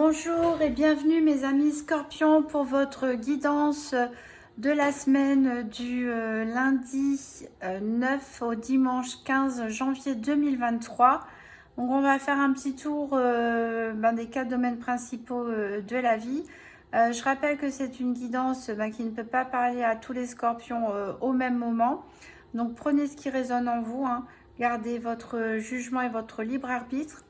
Bonjour et bienvenue mes amis Scorpions pour votre guidance de la semaine du lundi 9 au dimanche 15 janvier 2023. Donc on va faire un petit tour des 4 domaines principaux de la vie. Je rappelle que c'est une guidance qui ne peut pas parler à tous les Scorpions au même moment. Donc prenez ce qui résonne en vous, hein. Gardez votre jugement et votre libre arbitre.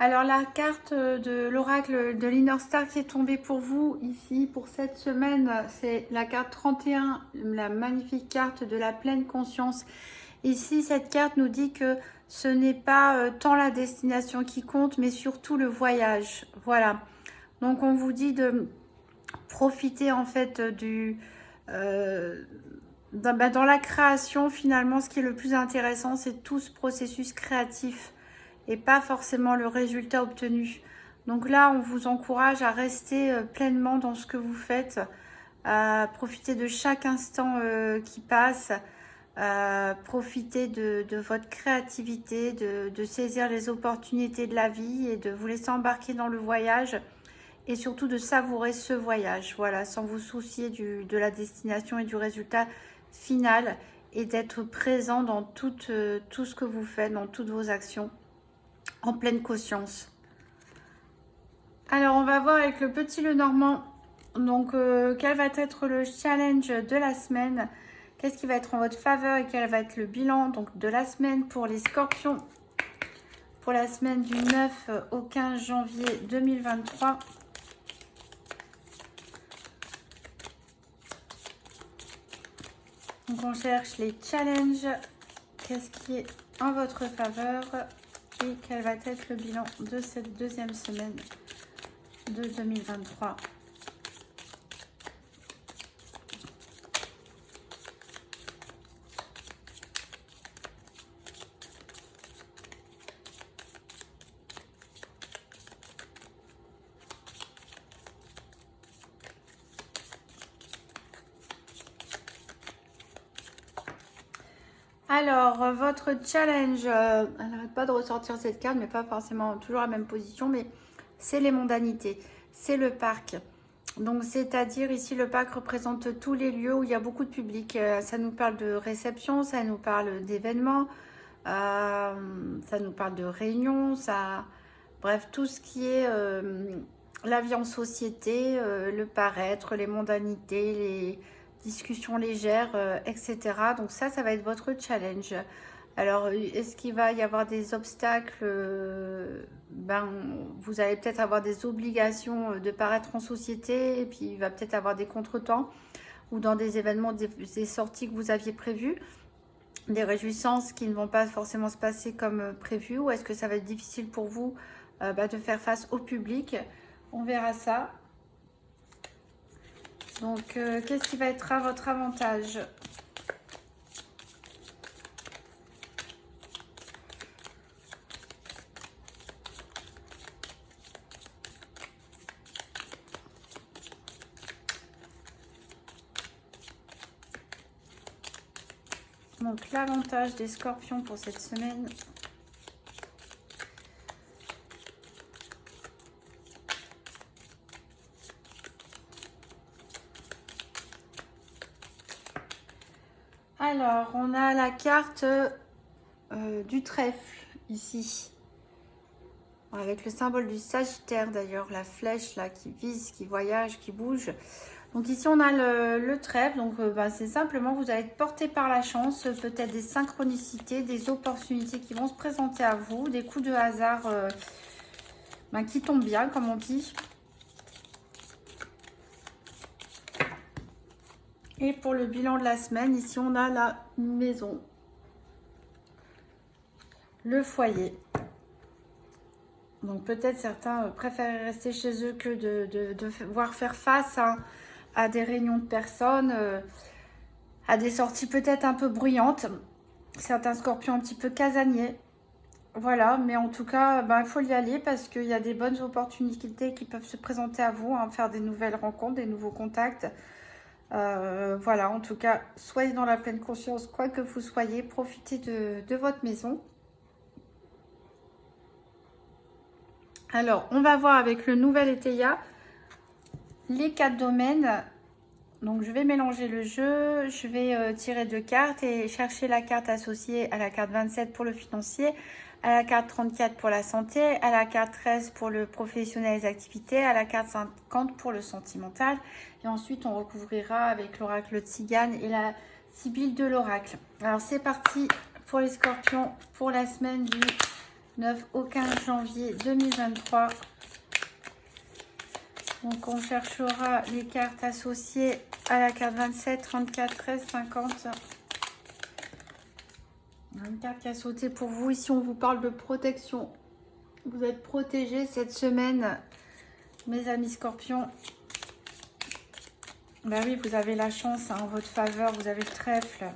Alors la carte de l'oracle de l'Inner Star qui est tombée pour vous ici pour cette semaine, c'est la carte 31, la magnifique carte de la pleine conscience. Ici, cette carte nous dit que ce n'est pas tant la destination qui compte, mais surtout le voyage. Voilà. Donc on vous dit de profiter en fait dans la création. Finalement, ce qui est le plus intéressant, c'est tout ce processus créatif et pas forcément le résultat obtenu. Donc là, on vous encourage à rester pleinement dans ce que vous faites, à profiter de chaque instant qui passe, à profiter de votre créativité, de saisir les opportunités de la vie et de vous laisser embarquer dans le voyage et surtout de savourer ce voyage, voilà, sans vous soucier de la destination et du résultat final et d'être présent dans tout ce que vous faites, dans toutes vos actions, en pleine conscience. Alors on va voir avec le petit Lenormand, donc quel va être le challenge de la semaine, qu'est-ce qui va être en votre faveur et quel va être le bilan donc de la semaine pour les Scorpions pour la semaine du 9 au 15 janvier 2023. Donc on cherche les challenges, qu'est-ce qui est en votre faveur et quel va être le bilan de cette deuxième semaine de 2023. Alors, votre challenge, elle n'arrête pas de ressortir cette carte, mais pas forcément toujours la même position, mais c'est les mondanités, c'est le parc. Donc, c'est-à-dire ici, le parc représente tous les lieux où il y a beaucoup de public. Ça nous parle de réception, ça nous parle d'événements, ça nous parle de réunions, bref, tout ce qui est la vie en société, le paraître, les mondanités, les discussions légères, etc. Donc ça va être votre challenge. Alors, est-ce qu'il va y avoir des obstacles? Vous allez peut-être avoir des obligations de paraître en société, et puis il va peut-être avoir des contretemps, ou dans des événements, des sorties que vous aviez prévues, des réjouissances qui ne vont pas forcément se passer comme prévu, ou est-ce que ça va être difficile pour vous de faire face au public? On verra ça. Donc, qu'est-ce qui va être à votre avantage? Donc, l'avantage des Scorpions pour cette semaine. Alors, on a la carte du trèfle ici, avec le symbole du Sagittaire d'ailleurs, la flèche là qui vise, qui voyage, qui bouge. Donc ici on a le trèfle, donc c'est simplement vous allez être porté par la chance, peut-être des synchronicités, des opportunités qui vont se présenter à vous, des coups de hasard qui tombent bien comme on dit. Et pour le bilan de la semaine, ici on a la maison, le foyer. Donc peut-être certains préfèrent rester chez eux que de devoir faire face à des réunions de personnes, à des sorties peut-être un peu bruyantes. Certains Scorpions un petit peu casaniers. Voilà, mais en tout cas, il faut y aller parce qu'il y a des bonnes opportunités qui peuvent se présenter à vous, faire des nouvelles rencontres, des nouveaux contacts. Voilà, en tout cas, soyez dans la pleine conscience, quoi que vous soyez, profitez de votre maison. Alors, on va voir avec le nouvel Eteia les 4 domaines. Donc, je vais mélanger le jeu. Je vais tirer 2 cartes et chercher la carte associée à la carte 27 pour le financier, à la carte 34 pour la santé, à la carte 13 pour le professionnel et les activités, à la carte 50 pour le sentimental. Et ensuite, on recouvrira avec l'oracle Tzigane et la sibylle de l'oracle. Alors, c'est parti pour les scorpions pour la semaine du 9 au 15 janvier 2023. Donc, on cherchera les cartes associées à la carte 27, 34, 13, 50. Une carte qui a sauté pour vous. Ici, on vous parle de protection. Vous êtes protégés cette semaine, mes amis scorpions. Ben oui, vous avez la chance en votre faveur. Vous avez le trèfle.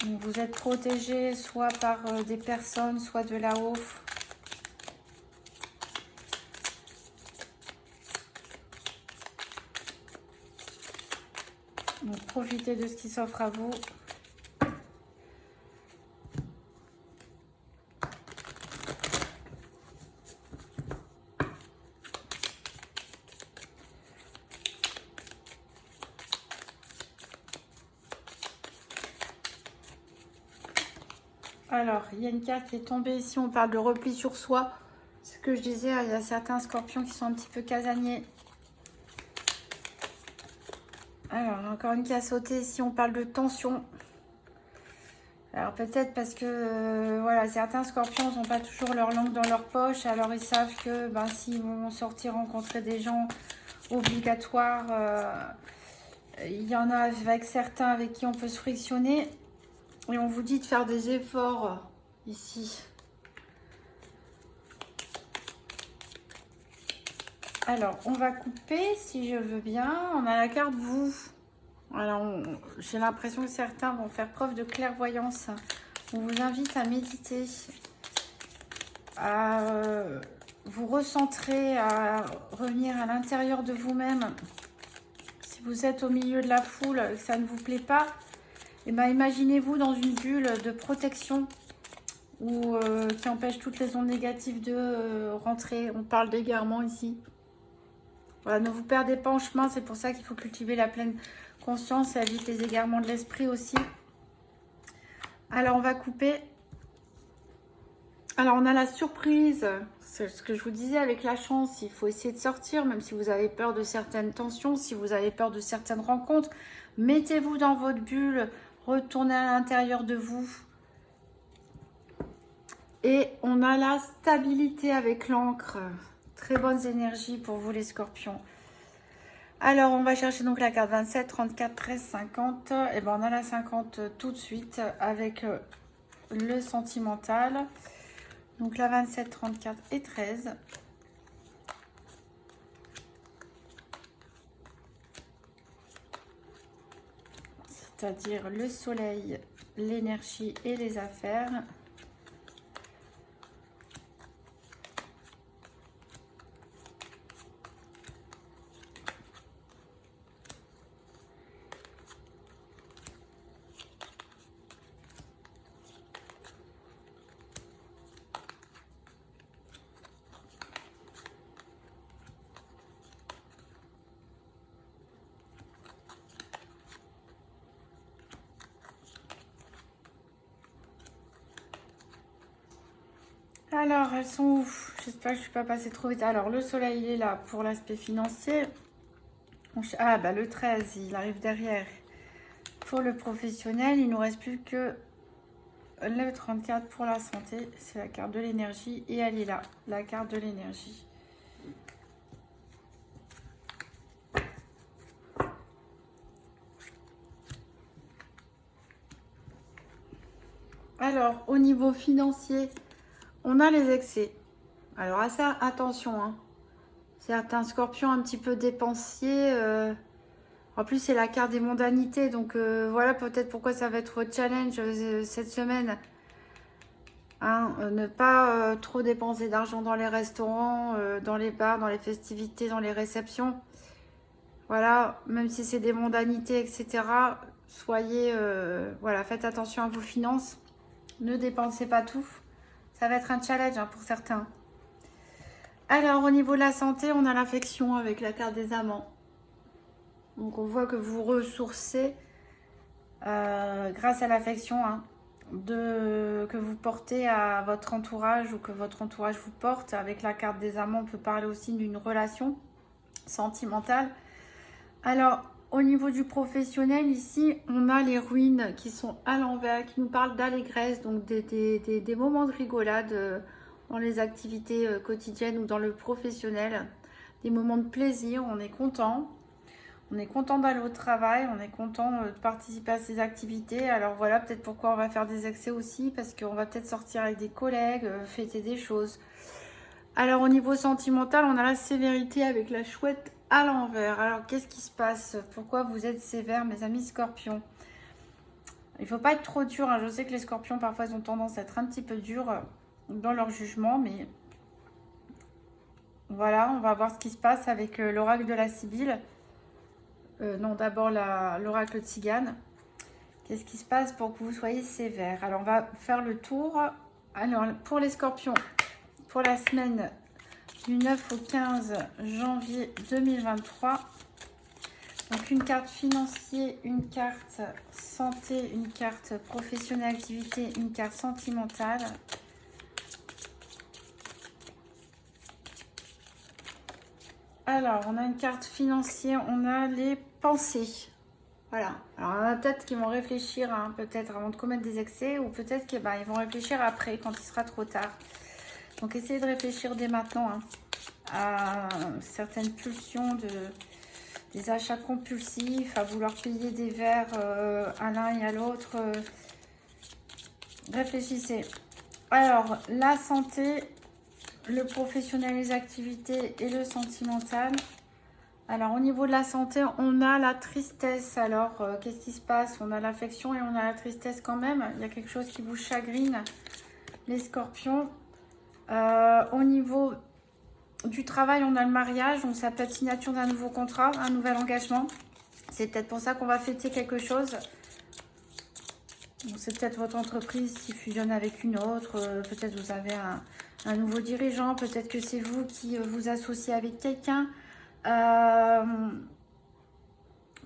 Donc, vous êtes protégés soit par des personnes, soit de là-haut. Donc, profitez de ce qui s'offre à vous. Alors, il y a une carte qui est tombée ici. On parle de repli sur soi. Ce que je disais, il y a certains scorpions qui sont un petit peu casaniers. Alors, encore une qui a sauté ici. On parle de tension. Alors, peut-être parce que voilà, certains scorpions n'ont pas toujours leur langue dans leur poche. Alors, ils savent que s'ils vont sortir rencontrer des gens obligatoires, il y en a avec certains avec qui on peut se frictionner. Et on vous dit de faire des efforts ici. Alors, on va couper si je veux bien. On a la carte vous. Alors, j'ai l'impression que certains vont faire preuve de clairvoyance. On vous invite à méditer, à vous recentrer, à revenir à l'intérieur de vous-même. Si vous êtes au milieu de la foule et que ça ne vous plaît pas, eh ben, imaginez-vous dans une bulle de protection ou qui empêche toutes les ondes négatives de rentrer. On parle d'égarement ici. Voilà, ne vous perdez pas en chemin, c'est pour ça qu'il faut cultiver la pleine conscience et éviter les égarements de l'esprit aussi. Alors, on va couper. Alors, on a la surprise. C'est ce que je vous disais avec la chance. Il faut essayer de sortir, même si vous avez peur de certaines tensions, si vous avez peur de certaines rencontres. Mettez-vous dans votre bulle, retournez à l'intérieur de vous. Et on a la stabilité avec l'encre. Très bonnes énergies pour vous les scorpions. Alors, on va chercher donc la carte 27, 34, 13, 50. Et ben, on a la 50 tout de suite avec le sentimental. Donc, la 27, 34 et 13. C'est-à-dire le soleil, l'énergie et les affaires. Alors, elles sont où? J'espère que je ne suis pas passée trop vite. Alors, le soleil, il est là pour l'aspect financier. Ah, bah le 13, il arrive derrière. Pour le professionnel, il ne nous reste plus que le 34 pour la santé. C'est la carte de l'énergie. Et elle est là, la carte de l'énergie. Alors, au niveau financier, on a les excès. Alors, à ça, attention, hein. Certains scorpions un petit peu dépensiers. En plus, c'est la carte des mondanités. Donc, voilà peut-être pourquoi ça va être votre challenge cette semaine. Hein, ne pas trop dépenser d'argent dans les restaurants, dans les bars, dans les festivités, dans les réceptions. Voilà, même si c'est des mondanités, etc. Soyez, voilà, faites attention à vos finances. Ne dépensez pas tout. Ça va être un challenge pour certains. Alors, au niveau de la santé, on a l'affection avec la carte des amants. Donc, on voit que vous ressourcez grâce à l'affection que vous portez à votre entourage ou que votre entourage vous porte. Avec la carte des amants, on peut parler aussi d'une relation sentimentale. Alors, au niveau du professionnel, ici, on a les ruines qui sont à l'envers, qui nous parlent d'allégresse, donc des moments de rigolade dans les activités quotidiennes ou dans le professionnel, des moments de plaisir, on est content. On est content d'aller au travail, on est content de participer à ces activités. Alors voilà, peut-être pourquoi on va faire des excès aussi, parce qu'on va peut-être sortir avec des collègues, fêter des choses. Alors au niveau sentimental, on a la sévérité avec la chouette à l'envers. Alors qu'est-ce qui se passe? Pourquoi vous êtes sévère, mes amis scorpions? Il ne faut pas être trop dur. Je sais que les scorpions, parfois, ils ont tendance à être un petit peu durs dans leur jugement, mais voilà, on va voir ce qui se passe avec l'oracle de la Sibylle. Non, d'abord l'oracle Tzigane. Qu'est-ce qui se passe pour que vous soyez sévère? Alors, on va faire le tour. Alors, pour les scorpions, pour la semaine du 9 au 15 janvier 2023. Donc, une carte financier, une carte santé, une carte professionnelle activité, une carte sentimentale. Alors, on a une carte financière, on a les pensées. Voilà. Alors, il y en a peut-être qui vont réfléchir, peut-être avant de commettre des excès, ou peut-être qu'ils vont réfléchir après, quand il sera trop tard. Donc, essayez de réfléchir dès maintenant à certaines pulsions, des achats compulsifs, à vouloir payer des verres à l'un et à l'autre. Réfléchissez. Alors, la santé, le professionnel, les activités et le sentimental. Alors, au niveau de la santé, on a la tristesse. Alors, qu'est-ce qui se passe? On a l'affection et on a la tristesse quand même. Il y a quelque chose qui vous chagrine, les scorpions. Au niveau du travail, on a le mariage. Donc, ça peut être signature d'un nouveau contrat, un nouvel engagement. C'est peut-être pour ça qu'on va fêter quelque chose. C'est peut-être votre entreprise qui fusionne avec une autre. Peut-être vous avez un nouveau dirigeant. Peut-être que c'est vous qui vous associez avec quelqu'un.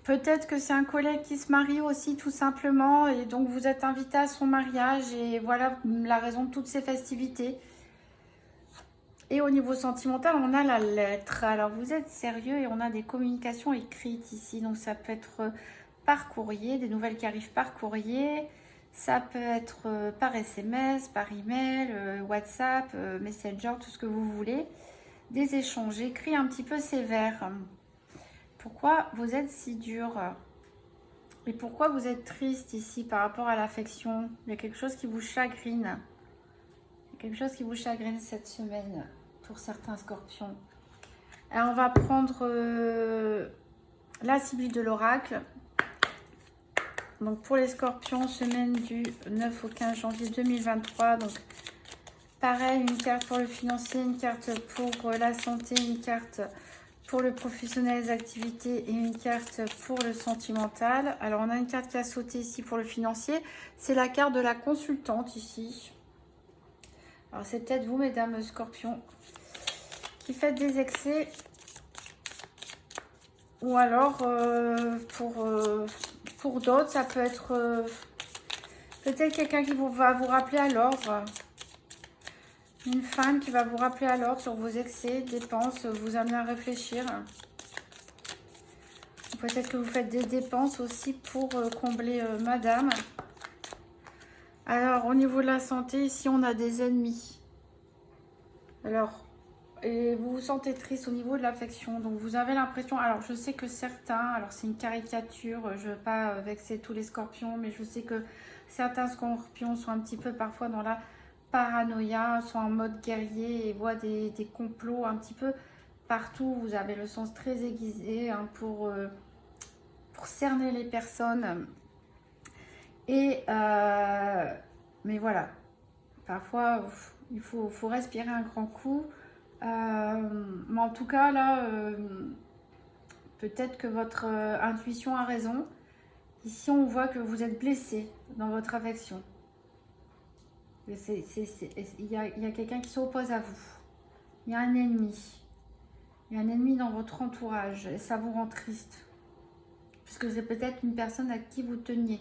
Peut-être que c'est un collègue qui se marie aussi tout simplement et donc vous êtes invité à son mariage et voilà la raison de toutes ces festivités. Et au niveau sentimental, on a la lettre. Alors vous êtes sérieux et on a des communications écrites ici. Donc ça peut être par courrier, des nouvelles qui arrivent par courrier. Ça peut être par SMS, par email, WhatsApp, Messenger, tout ce que vous voulez. Des échanges écrits un petit peu sévères. Pourquoi vous êtes si dur? Et pourquoi vous êtes triste ici par rapport à l'affection? Il y a quelque chose qui vous chagrine. Il y a quelque chose qui vous chagrine cette semaine pour certains scorpions. Alors on va prendre la Sibylle de l'oracle. Donc pour les scorpions, semaine du 9 au 15 janvier 2023. Donc pareil, une carte pour le financier, une carte pour la santé, une carte pour le professionnel, les activités et une carte pour le sentimental. Alors on a une carte qui a sauté ici pour le financier. C'est la carte de la consultante ici. Alors c'est peut-être vous, mesdames scorpions, qui faites des excès. Ou alors pour d'autres, ça peut être peut-être quelqu'un qui va vous rappeler à l'ordre. Une femme qui va vous rappeler à l'ordre sur vos excès, dépenses, vous amener à réfléchir. Peut-être que vous faites des dépenses aussi pour combler madame. Alors, au niveau de la santé, ici, on a des ennemis. Alors, et vous vous sentez triste au niveau de l'affection. Donc, vous avez l'impression... Alors, je sais que certains... Alors, c'est une caricature. Je ne veux pas vexer tous les scorpions, mais je sais que certains scorpions sont un petit peu parfois dans la paranoïa, sont en mode guerrier et voient des complots un petit peu partout. Vous avez le sens très aiguisé pour cerner les personnes. Et mais voilà, parfois il faut respirer un grand coup. Mais en tout cas là, peut-être que votre intuition a raison. Ici on voit que vous êtes blessé dans votre affection. Il y a quelqu'un qui s'oppose à vous. Il y a un ennemi. Il y a un ennemi dans votre entourage et ça vous rend triste. Puisque c'est peut-être une personne à qui vous teniez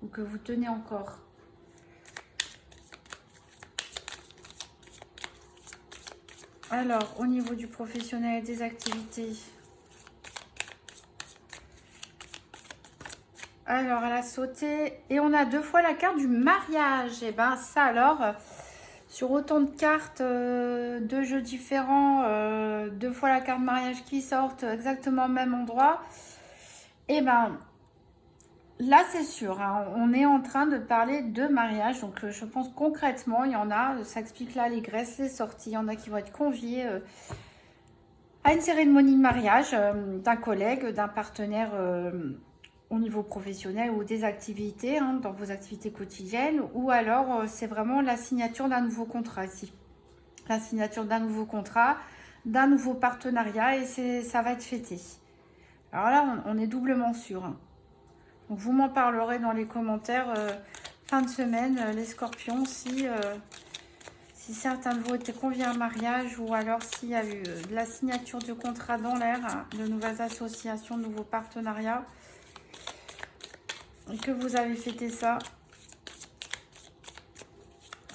ou que vous tenez encore. Alors, au niveau du professionnel et des activités. Alors, elle a sauté. Et on a 2 fois la carte du mariage. Et ben ça alors, sur autant de cartes, 2 jeux différents, 2 fois la carte mariage qui sortent exactement au même endroit. Et ben là, c'est sûr, hein, on est en train de parler de mariage. Donc, je pense concrètement, il y en a, ça explique là les graisses, les sorties. Il y en a qui vont être conviés à une cérémonie de mariage d'un collègue, d'un partenaire au niveau professionnel ou des activités, hein, dans vos activités quotidiennes. Ou alors, c'est vraiment la signature d'un nouveau contrat ici. La signature d'un nouveau contrat, d'un nouveau partenariat et ça va être fêté. Alors là, on est doublement sûr. Hein. Donc, vous m'en parlerez dans les commentaires fin de semaine, les scorpions, si certains de vous étaient conviés à un mariage ou alors s'il y a eu de la signature de contrat dans l'air, hein, de nouvelles associations, de nouveaux partenariats, et que vous avez fêté ça.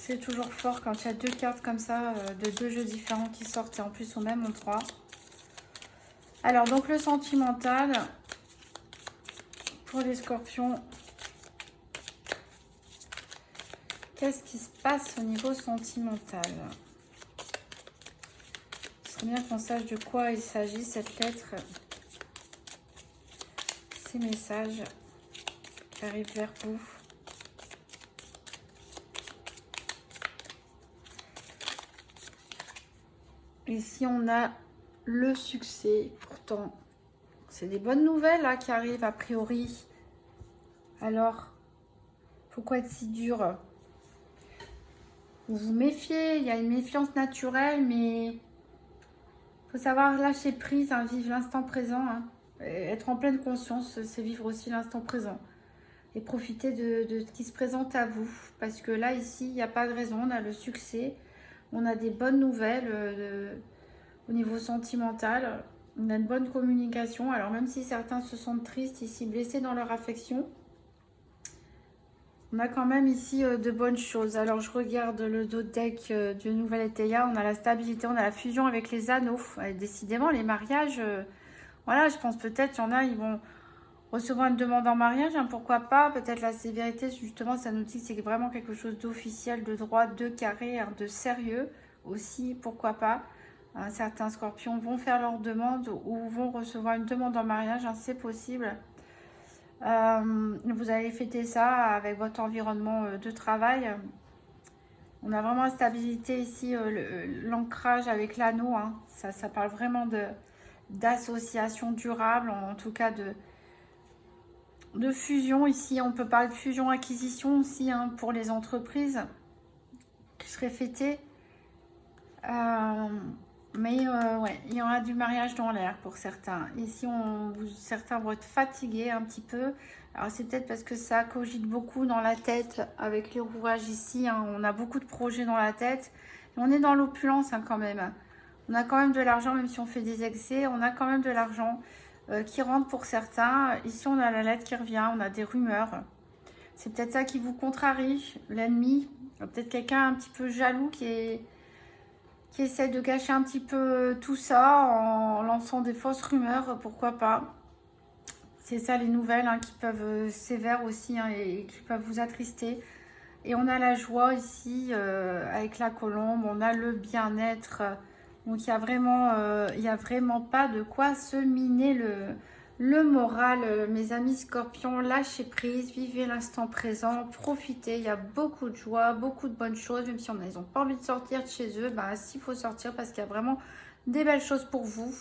C'est toujours fort quand il y a 2 cartes comme ça, de 2 jeux différents qui sortent et en plus au même endroit. Alors, donc le sentimental... Pour les scorpions, qu'est-ce qui se passe au niveau sentimental? Ce serait bien qu'on sache de quoi il s'agit, cette lettre, ces messages qui arrivent vers vous. Ici, on a le succès, pourtant. C'est des bonnes nouvelles là, qui arrivent a priori. Alors, pourquoi être si dur? Vous vous méfiez, il y a une méfiance naturelle, mais il faut savoir lâcher prise, hein, vivre l'instant présent. Hein. Être en pleine conscience, c'est vivre aussi l'instant présent. Et profiter de ce qui se présente à vous. Parce que là, ici, il n'y a pas de raison, on a le succès. On a des bonnes nouvelles au niveau sentimental. On a une bonne communication. Alors même si certains se sentent tristes ici, blessés dans leur affection, on a quand même ici de bonnes choses. Alors je regarde le dos de deck du Nouvel Eteia. On a la stabilité, on a la fusion avec les anneaux. Décidément, les mariages, voilà, je pense peut-être, il y en a, ils vont recevoir une demande en mariage. Hein, pourquoi pas? Peut-être la sévérité, justement, ça nous dit que c'est vraiment quelque chose d'officiel, de droit, de carré, hein, de sérieux aussi, pourquoi pas. Certains scorpions vont faire leur demande ou vont recevoir une demande en mariage, hein, c'est possible. Vous allez fêter ça avec votre environnement de travail. On a vraiment la stabilité ici, l'ancrage avec l'anneau. Hein, ça parle vraiment d'association durable, en tout cas de fusion. Ici, on peut parler de fusion-acquisition aussi, hein, pour les entreprises qui seraient fêtées. Mais ouais, il y aura du mariage dans l'air pour certains. Ici, certains vont être fatigués un petit peu. Alors, c'est peut-être parce que ça cogite beaucoup dans la tête avec les rouages ici. Hein. On a beaucoup de projets dans la tête. Et on est dans l'opulence, hein, quand même. On a quand même de l'argent, même si on fait des excès. On a quand même de l'argent qui rentre pour certains. Ici, on a la lettre qui revient. On a des rumeurs. C'est peut-être ça qui vous contrarie, l'ennemi. Peut-être quelqu'un un petit peu jaloux qui essaie de cacher un petit peu tout ça en lançant des fausses rumeurs, pourquoi pas. C'est ça les nouvelles, hein, qui peuvent sévères aussi, hein, et qui peuvent vous attrister. Et on a la joie ici avec la colombe, on a le bien-être. Donc il y a vraiment pas de quoi se miner le moral, mes amis scorpions. Lâchez prise, vivez l'instant présent, profitez. Il y a beaucoup de joie, beaucoup de bonnes choses, même si ils n'ont pas envie de sortir de chez eux. Ben, s'il faut sortir, parce qu'il y a vraiment des belles choses pour vous,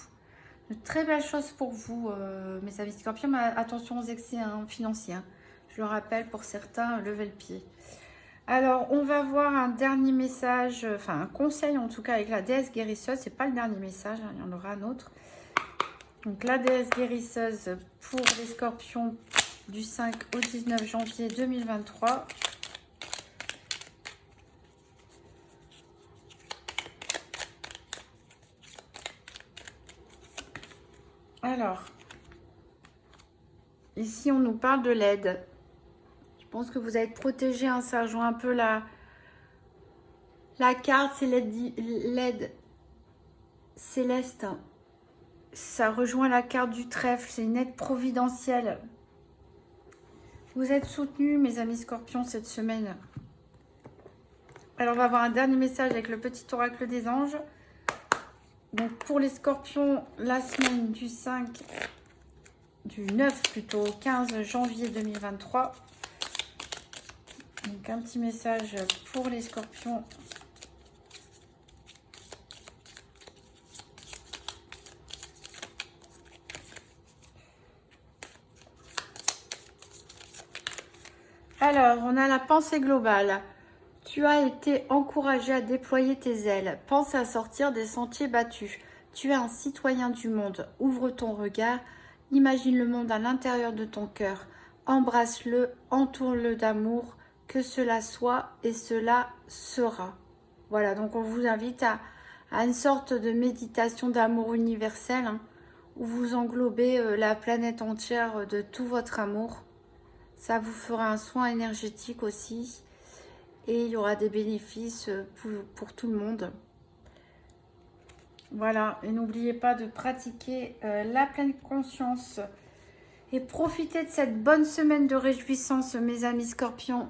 de très belles choses pour vous, mes amis scorpions. Mais attention aux excès, hein, financiers. Hein. Je le rappelle, pour certains, levez le pied. Alors, on va voir un dernier message, enfin un conseil en tout cas avec la déesse guérisseuse. C'est pas le dernier message, hein, il y en aura un autre. Donc, la déesse guérisseuse pour les scorpions du 5 au 19 janvier 2023. Alors, ici, on nous parle de l'aide. Je pense que vous allez être protégé, hein, ça rejoint un peu la carte, c'est l'aide céleste. Ça rejoint la carte du trèfle, c'est une aide providentielle. Vous êtes soutenus, mes amis scorpions, cette semaine. Alors, on va avoir un dernier message avec le petit oracle des anges. Donc, pour les scorpions, la semaine du 9 plutôt, au 15 janvier 2023. Donc, un petit message pour les scorpions. Alors, on a la pensée globale. Tu as été encouragé à déployer tes ailes. Pense à sortir des sentiers battus. Tu es un citoyen du monde. Ouvre ton regard. Imagine le monde à l'intérieur de ton cœur. Embrasse-le, entoure-le d'amour. Que cela soit et cela sera. Voilà, donc on vous invite à une sorte de méditation d'amour universel, hein, où vous englobez la planète entière de tout votre amour. Ça vous fera un soin énergétique aussi. Et il y aura des bénéfices pour tout le monde. Voilà. Et n'oubliez pas de pratiquer la pleine conscience. Et profitez de cette bonne semaine de réjouissance, mes amis scorpions.